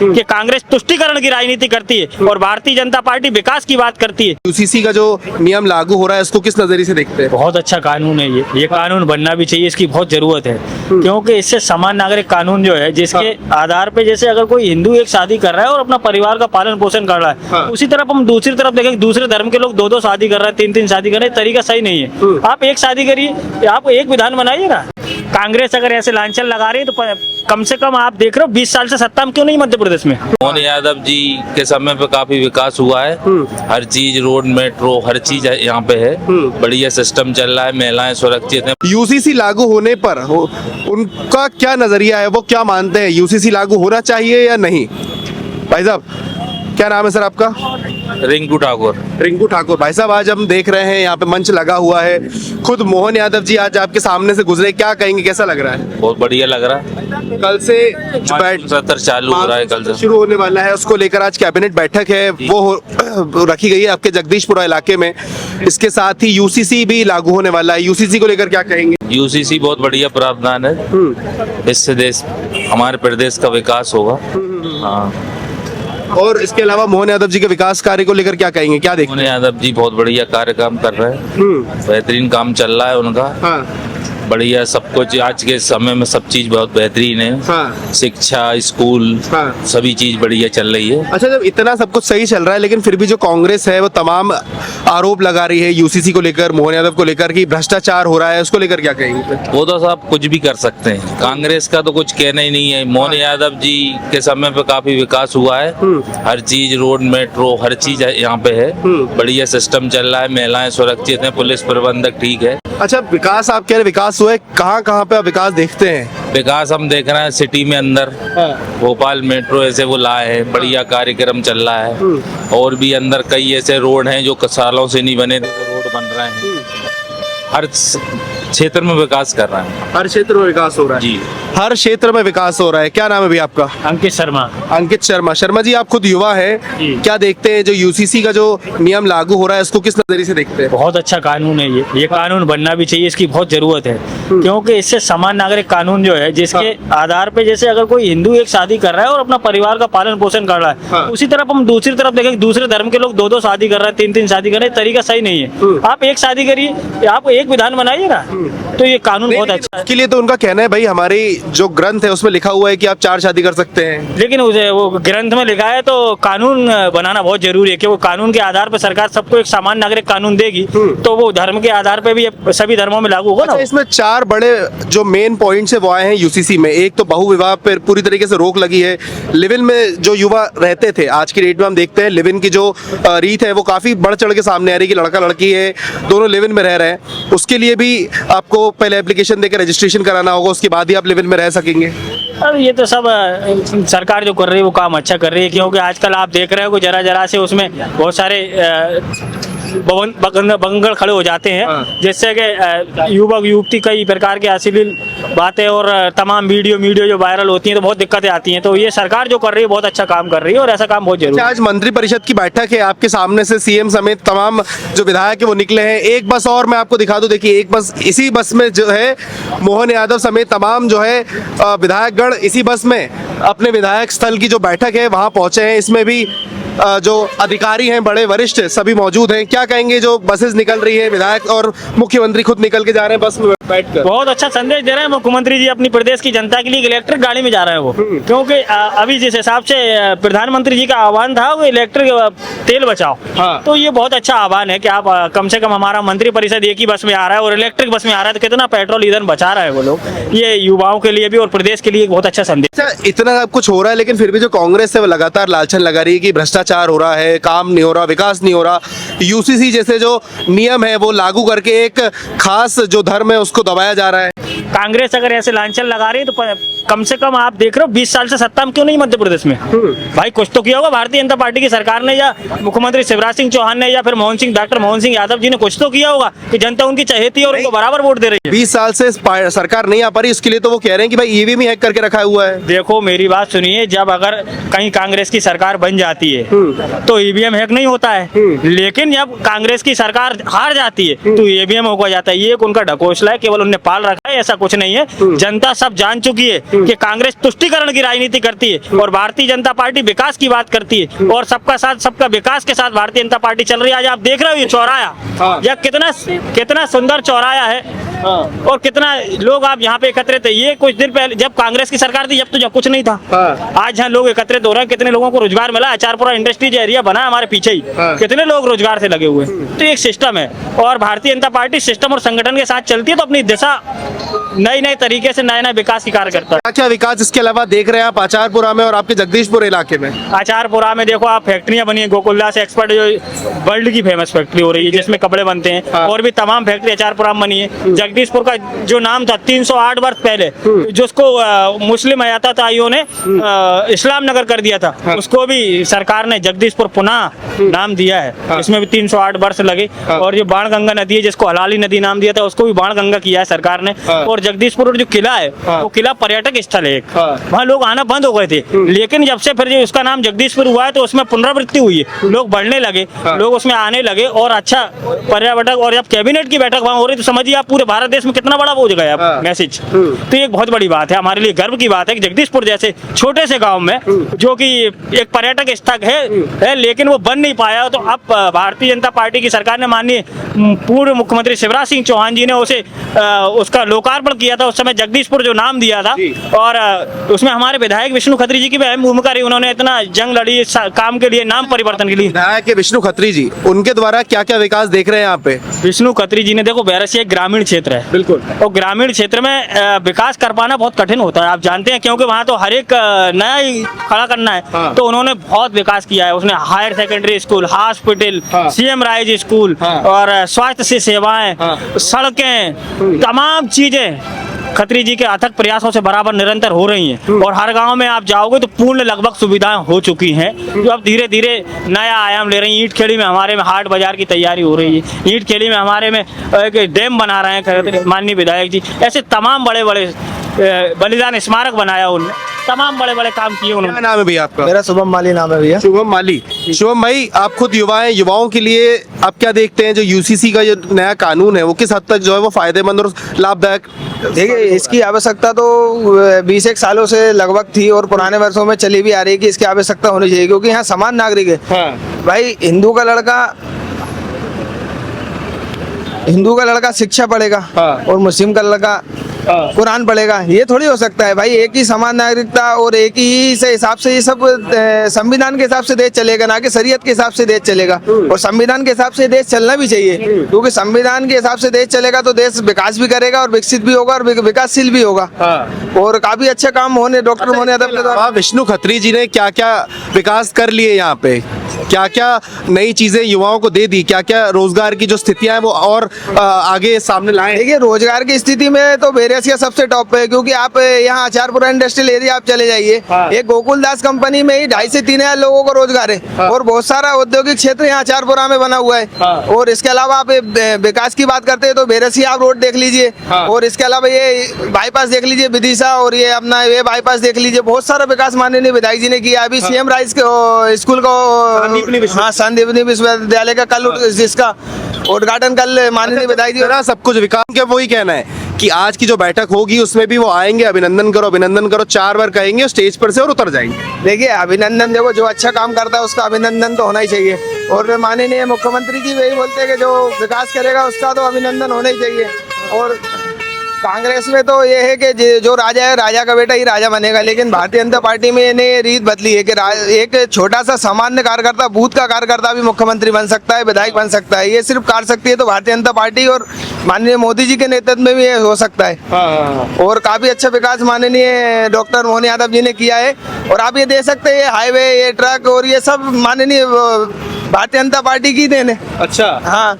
कि कांग्रेस तुष्टीकरण की राजनीति करती है और भारतीय जनता पार्टी विकास की बात करती है। यूसीसी का जो नियम लागू हो रहा है इसको किस नजरिए से देखते हैं? बहुत अच्छा कानून है ये कानून बनना भी चाहिए, इसकी बहुत जरूरत है, क्योंकि इससे समान नागरिक कानून जो है जिसके आधार पे, जैसे अगर कोई हिंदू एक शादी कर रहा है और अपना परिवार का पालन पोषण कर रहा है, उसी तरफ हम दूसरी तरफ देखें दूसरे धर्म के लोग दो दो शादी कर रहे हैं, तीन तीन शादी कर रहे हैं, तरीका सही नहीं है। आप एक शादी करिए, आप एक विधान बनाइए ना। कांग्रेस अगर ऐसे लांछन लगा रही है तो कम से कम आप देख रहे हो 20 साल से सत्ता में क्यों नहीं मध्य प्रदेश में? मोहन यादव जी के समय पे काफी विकास हुआ है, हर चीज, रोड, मेट्रो, हर चीज यहाँ पे है, बढ़िया सिस्टम चल रहा है, महिलाएं सुरक्षित हैं। यूसीसी लागू होने पर उनका क्या नजरिया है, वो क्या मानते हैं, यूसीसी लागू होना चाहिए या नहीं? भाई साहब, क्या नाम है सर आपका? रिंकू ठाकुर। रिंकू ठाकुर। भाई साहब, आज हम देख रहे हैं यहाँ पे मंच लगा हुआ है, खुद मोहन यादव जी आज आपके सामने से गुजरे, क्या कहेंगे, कैसा लग रहा है? बहुत बढ़िया लग रहा है। कल से सत्र चालू हो रहा है, कल से शुरू होने वाला है, उसको लेकर आज कैबिनेट बैठक है, वो रखी गई है आपके जगदीशपुरा इलाके में। इसके साथ ही यूसीसी भी लागू होने वाला है, यूसीसी को लेकर क्या कहेंगे? यूसीसी बहुत बढ़िया प्रावधान है, इससे देश, हमारे प्रदेश का विकास होगा। हाँ, और इसके अलावा मोहन यादव जी के विकास कार्य को लेकर क्या कहेंगे, क्या देखते मोहन यादव जी बहुत बढ़िया कार्य काम कर रहे हैं, बेहतरीन काम चल रहा है उनका। हाँ। बढ़िया सब कुछ, आज के समय में सब चीज बहुत बेहतरीन है। हाँ। शिक्षा, स्कूल, हाँ। सभी चीज बढ़िया चल रही है। अच्छा, जब इतना सब कुछ सही चल रहा है, लेकिन फिर भी जो कांग्रेस है वो तमाम आरोप लगा रही है यूसीसी को लेकर, मोहन यादव को लेकर, कि भ्रष्टाचार हो रहा है, उसको लेकर क्या कहेंगे? वो तो सब कुछ भी कर सकते हैं, कांग्रेस का तो कुछ कहना ही नहीं है। मोहन यादव जी के समय पे काफी विकास हुआ है, हर चीज, रोड, मेट्रो, हर चीज यहाँ पे है, बढ़िया सिस्टम चल रहा है, महिलाएं सुरक्षित हैं, पुलिस प्रबंधक ठीक है। अच्छा, विकास आप कह रहे, विकास हुआ है, कहाँ कहाँ पे आप विकास देखते हैं? विकास हम देख रहे हैं सिटी में अंदर, भोपाल मेट्रो ऐसे वो लाए हैं, बढ़िया कार्यक्रम चल रहा है, और भी अंदर कई ऐसे रोड हैं जो सालों से नहीं बने थे, वो रोड बन रहे हैं, हर क्षेत्र में विकास कर रहा है। हर क्षेत्र में विकास हो रहा है जी, हर क्षेत्र में विकास हो रहा है। क्या नाम है भैया आपका? अंकित शर्मा। अंकित शर्मा। शर्मा जी, आप खुद युवा हैं, जी। क्या देखते हैं जो यूसीसी का जो नियम लागू हो रहा है इसको किस नजरिए से देखते हैं? बहुत अच्छा कानून है ये कानून बनना भी चाहिए, इसकी बहुत जरूरत है, क्योंकि इससे समान नागरिक कानून जो है जिसके आधार पे, जैसे अगर कोई हिंदू एक शादी कर रहा है और अपना परिवार का पालन पोषण कर रहा है, उसी तरफ हम दूसरी तरफ देखें दूसरे धर्म के लोग दो दो शादी कर रहे हैं, तीन तीन शादी कर रहे हैं, तरीका सही नहीं है। आप एक शादी करिए, आप एक विधान बनाइए ना, तो ये कानून बहुत अच्छा है। इसके लिए तो उनका कहना है भाई, हमारी जो ग्रंथ है उसमें लिखा हुआ है कि आप 4 शादी कर सकते हैं, लेकिन उसे वो ग्रंथ में लिखा है तो कानून बनाना बहुत जरूरी है, क्योंकि कानून के आधार पर सरकार सबको एक समान नागरिक कानून देगी, तो वो धर्म के आधार पर भी सभी धर्मों में लागू होगा ना। अच्छा, इसमें 4 बड़े जो मेन पॉइंट्स है वो आए हैं यूसीसी में। एक तो बहु विवाह पर पूरी तरीके से रोक लगी है, लिव इन में जो युवा रहते थे, आज की डेट में हम देखते हैं लिव इन की जो रीत है वो काफी बढ़ चढ़ के सामने आ रही है कि लड़का लड़की है दोनों लिव इन में रह रहे हैं, उसके लिए भी आपको पहले एप्लीकेशन देकर रजिस्ट्रेशन कराना होगा, उसके बाद ही आप लिव इन में रह सकेंगे। अब ये तो सब सरकार जो कर रही है वो काम अच्छा कर रही है, क्योंकि आजकल आप देख रहे हो कि जरा जरा से उसमें बहुत सारे बंगड़ खड़े हो जाते हैं, जिससे कि युवक युवती कई प्रकार के अश्लील बातें और तमाम वीडियो जो वायरल होती हैं तो बहुत दिक्कतें आती हैं। तो ये सरकार जो कर रही है बहुत अच्छा काम कर रही है और ऐसा काम बहुत जरूरी है। आज मंत्रिपरिषद की बैठक है, आपके सामने से सीएम समेत तमाम जो विधायक है वो निकले हैं। एक बस और मैं आपको दिखा दूं, देखिए एक बस, इसी बस में जो है मोहन यादव समेत तमाम जो है विधायकगण इसी बस में अपने विधायक स्थल की जो बैठक है वहां पहुंचे हैं। इसमें भी जो अधिकारी हैं, बड़े वरिष्ठ सभी मौजूद हैं। क्या कहेंगे, जो बसेस निकल रही है, विधायक और मुख्यमंत्री खुद निकल के जा रहे हैं बस में बैठकर? बहुत अच्छा संदेश दे रहे हैं मुख्यमंत्री जी अपनी प्रदेश की जनता के लिए, इलेक्ट्रिक गाड़ी में जा रहे हैं वो, क्योंकि अभी जिस हिसाब से प्रधानमंत्री जी का आह्वान था वो इलेक्ट्रिक तेल बचाओ, तो ये बहुत अच्छा आह्वान है कि आप कम से कम, हमारा मंत्री परिषद एक ही बस में आ रहा है और इलेक्ट्रिक बस में आ रहा है, तो कितना पेट्रोल ईंधन बचा रहा है वो लोग। ये युवाओं के लिए भी और प्रदेश के लिए बहुत अच्छा संदेश। इतना सब कुछ हो रहा है, लेकिन फिर भी जो कांग्रेस है वो लगातार लालछन लगा रही है कि भ्रष्टाचार हो रहा है, काम नहीं हो रहा, विकास नहीं हो रहा, यूसीसी जैसे जो नियम है वो लागू करके एक खास जो धर्म है उसको दबाया जा रहा है। कांग्रेस अगर ऐसे लांछन लगा रही है तो कम से कम आप देख रहे हो 20 साल से सत्ता में क्यों नहीं मध्य प्रदेश में? भाई कुछ तो किया होगा भारतीय जनता पार्टी की सरकार ने, या मुख्यमंत्री शिवराज सिंह चौहान ने, या फिर डॉक्टर मोहन सिंह यादव जी ने कुछ तो किया होगा कि जनता उनकी चहेती है और उनको बराबर वोट दे रही है। 20 साल से सरकार नहीं आ पा रही, इसके लिए तो वो कह रहे हैं कि भाई ईवीएम ही हैक करके रखा हुआ है। देखो मेरी बात सुनिए, जब अगर कहीं कांग्रेस की सरकार बन जाती है तो ईवीएम हैक नहीं होता है, लेकिन जब कांग्रेस की सरकार हार जाती है तो ईवीएम हो जाता है। ये एक उनका ढकोसला है, केवल उनने पाल रखा है, ऐसा कुछ नहीं है। जनता सब जान चुकी है कि कांग्रेस तुष्टीकरण की राजनीति करती है और भारतीय जनता पार्टी विकास की बात करती है, और सबका साथ सबका विकास के साथ भारतीय जनता पार्टी चल रही है। आज आप देख रहे हो ये चौराहा, यह कितना सुंदर चौराहा है, और कितना लोग आप यहाँ पे एकत्रित है। ये कुछ दिन पहले जब कांग्रेस की सरकार थी, जब कुछ नहीं था, आज यहाँ लोग एकत्रित हो रहे हैं। कितने लोगों को रोजगार मिला, अचारपुरा इंडस्ट्रीज एरिया बना हमारे पीछे ही, कितने लोग रोजगार से लगे हुए हैं। तो एक सिस्टम है, और भारतीय जनता पार्टी सिस्टम और संगठन के साथ चलती है, तो अपनी दिशा नए तरीके से नए विकास की कार्य करता है। क्या विकास इसके अलावा देख रहे हैं आप आचारपुरा में और आपके जगदीशपुर इलाके में? आचारपुरा में देखो आप, फैक्ट्रियां बनी है, गोकुलदास एक्सपर्ट जो वर्ल्ड की फेमस फैक्ट्री हो रही है जिसमें कपड़े बनते हैं, और भी तमाम फैक्ट्री आचारपुरा में बनी है। जगदीशपुर का जो नाम था 308 वर्ष पहले, जिसको मुस्लिम हयाताइयों ने इस्लाम नगर कर दिया था, उसको भी सरकार ने जगदीशपुर पुनः नाम दिया है। इसमें भी 308 वर्ष लगे। और जो बाणगंगा नदी है, जिसको हलाली नदी नाम दिया था, उसको भी बाणगंगा किया है सरकार ने। और जगदीशपुर जो किला है, वो किला पर्यटक स्थल है एक, वहाँ लोग आना बंद हो गए थे, लेकिन जब से फिर जो उसका नाम जगदीशपुर हुआ है, तो उसमें पुनरावृत्ति हुई है, लोग बढ़ने लगे, लोग उसमें आने लगे, और अच्छा पर्यटक। और जब कैबिनेट की बैठक वहाँ हो रही, तो समझिए आप पूरे भारत देश में कितना बड़ा वो गया मैसेज। तो ये एक बहुत बड़ी बात है, हमारे लिए गर्व की बात है कि जगदीशपुर जैसे छोटे से गांव में, जो कि एक पर्यटक स्थल है, लेकिन वो बन नहीं पाया। तो अब भारतीय जनता पार्टी की सरकार ने, माननीय पूर्व मुख्यमंत्री शिवराज सिंह चौहान जी ने उसका लोकार्पण किया था। उस समय जगदीशपुर जो नाम दिया था, और उसमें हमारे विधायक विष्णु खत्री जी की भी अहम भूमिका रही। उन्होंने इतना जंग लड़ी काम के लिए, नाम परिवर्तन के लिए। विधायक विष्णु खत्री जी, उनके द्वारा क्या क्या विकास देख रहे हैं यहाँ पे? विष्णु खत्री जी ने, देखो बैरसिया एक ग्रामीण क्षेत्र है, बिल्कुल, और ग्रामीण क्षेत्र में विकास कर पाना बहुत कठिन होता है, आप जानते हैं, क्योंकि वहाँ तो हर एक नया ही खड़ा करना है। तो उन्होंने बहुत विकास किया है। उसने higher secondary school, hospital, CM rise school, और स्वास्थ्य से सेवाएं, सड़कें, तमाम चीजें खत्री जी के अथक प्रयासों से बराबर निरंतर हो रही हैं। और हर गांव में आप जाओगे तो पूर्ण लगभग सुविधाएं हो चुकी हैं, जो अब धीरे धीरे नया आयाम ले रही हैं। ईंट खेड़ी में हमारे में हाट बाजार की तैयारी हो रही है, ईंट खेड़ी में हमारे में एक डैम बना रहे हैं माननीय विधायक जी। ऐसे तमाम बड़े बड़े बलिदान स्मारक बनाया उन्होंने, तमाम बड़े बड़े काम किए उन्होंने। क्या नाम है भैया आपका? मेरा शुभम माली नाम है भैया। शुभम माली। शुभम भाई, आप खुद युवा हैं, युवाओं के लिए आप क्या देखते हैं, जो यूसीसी का जो नया कानून है, वो किस हद तक जो है वो फायदेमंद और लाभदायक? देखिए, इसकी आवश्यकता तो 20 सालों से लगभग थी, और पुराने वर्षों में चली भी आ रही है कि इसकी आवश्यकता होनी चाहिए, क्योंकि यहाँ समान नागरिक है। भाई, हिंदू का लड़का शिक्षा पढ़ेगा, और मुस्लिम का लड़का कुरान पढ़ेगा, ये थोड़ी हो सकता है भाई। एक ही समान नागरिकता और एक ही से हिसाब से ये सब संविधान के हिसाब से देश चलेगा, ना कि शरीयत के हिसाब से देश चलेगा। और संविधान के हिसाब से देश चलना भी चाहिए, क्योंकि संविधान के हिसाब से देश चलेगा तो देश विकास भी करेगा, और विकसित भी होगा, और विकासशील भी होगा। और काफी अच्छे काम होने डॉक्टर मोहन यादव के द्वारा। विष्णु खत्री जी ने क्या क्या विकास कर लिए यहाँ पे, क्या क्या नई चीजें युवाओं को दे दी, क्या क्या रोजगार की जो स्थितियां हैं वो और आगे सामने लाए? देखिए, रोजगार की स्थिति में तो बैरसिया सबसे टॉप पे है, क्योंकि आप यहाँ आचारपुरा इंडस्ट्रियल एरिया आप चले जाइए, एक गोकुलदास कंपनी में ही 2,500 से 3,000 लोगों को रोजगार है। और बहुत सारा औद्योगिक क्षेत्र यहाँ आचारपुरा में बना हुआ है। और इसके अलावा आप विकास की बात करते हैं तो बैरसिया आप रोड देख लीजिए, और इसके अलावा ये बाईपास देख लीजिए विदिशा, और ये अपना ये बाईपास देख लीजिए। बहुत सारा विकास माननीय विधायक जी ने किया। अभी सीएम राइज स्कूल को, हाँ, संदीपनी विश्वविद्यालय का कल जिसका उद्घाटन कल माननीय विधायक जी। सब कुछ विकास के वही कहना है कि आज की जो बैठक होगी उसमें भी वो आएंगे, अभिनंदन करो 4 बार कहेंगे स्टेज पर से और उतर जाएंगे। देखिए, अभिनंदन, देखो, जो अच्छा काम करता है उसका अभिनंदन तो होना ही चाहिए। और माननीय मुख्यमंत्री जी वही बोलते हैं कि जो विकास करेगा उसका तो अभिनंदन होना ही चाहिए। और कांग्रेस में तो ये है कि जो राजा है, राजा का बेटा ही राजा बनेगा। लेकिन भारतीय जनता पार्टी में इन्हें रीत बदली है कि एक छोटा सा सामान्य कार्यकर्ता, बूथ का कार्यकर्ता भी मुख्यमंत्री बन सकता है, विधायक बन सकता है। ये सिर्फ कर सकती है तो भारतीय जनता पार्टी, और माननीय मोदी जी के नेतृत्व में भी ये हो सकता है। और काफी अच्छा विकास माननीय डॉक्टर मोहन यादव जी ने किया है। और आप ये देख सकते हैं, हाईवे, ये ट्रक, और ये सब माननीय भारतीय जनता पार्टी की देन है। अच्छा, हाँ,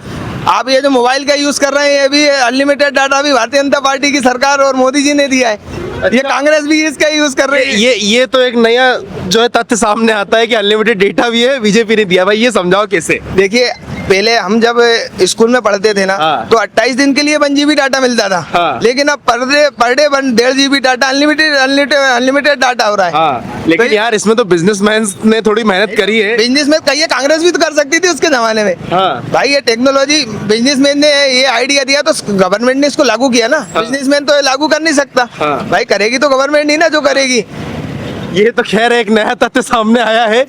आप ये जो मोबाइल का यूज कर रहे हैं, ये भी अनलिमिटेड डाटा भी भारतीय जनता पार्टी की सरकार और मोदी जी ने दिया है। ये कांग्रेस भी इसका यूज कर रही है। ये तो एक नया जो है तथ्य सामने आता है कि अनलिमिटेड डेटा भी है, बीजेपी ने दिया। भाई, ये समझाओ कैसे? देखिए, पहले हम जब स्कूल में पढ़ते थे ना हाँ। तो 28 दिन के लिए 1 GB डाटा मिलता था। हाँ। लेकिन अब per day 1.5 GB data unlimited data हो रहा है। हाँ लेकिन तो यार इसमें तो बिजनेसमैन ने थोड़ी मेहनत करी है। बिजनेस में कहिए, कांग्रेस भी तो कर सकती थी उसके जमाने में। हाँ। भाई ये टेक्नोलॉजी बिजनेसमैन ने ये आइडिया दिया तो गवर्नमेंट ने इसको लागू किया ना। बिजनेसमैन तो ये लागू कर नहीं सकता। हाँ। भाई करेगी तो गवर्नमेंट ही ना जो करेगी। ये तो खैर एक नया तथ्य सामने आया है।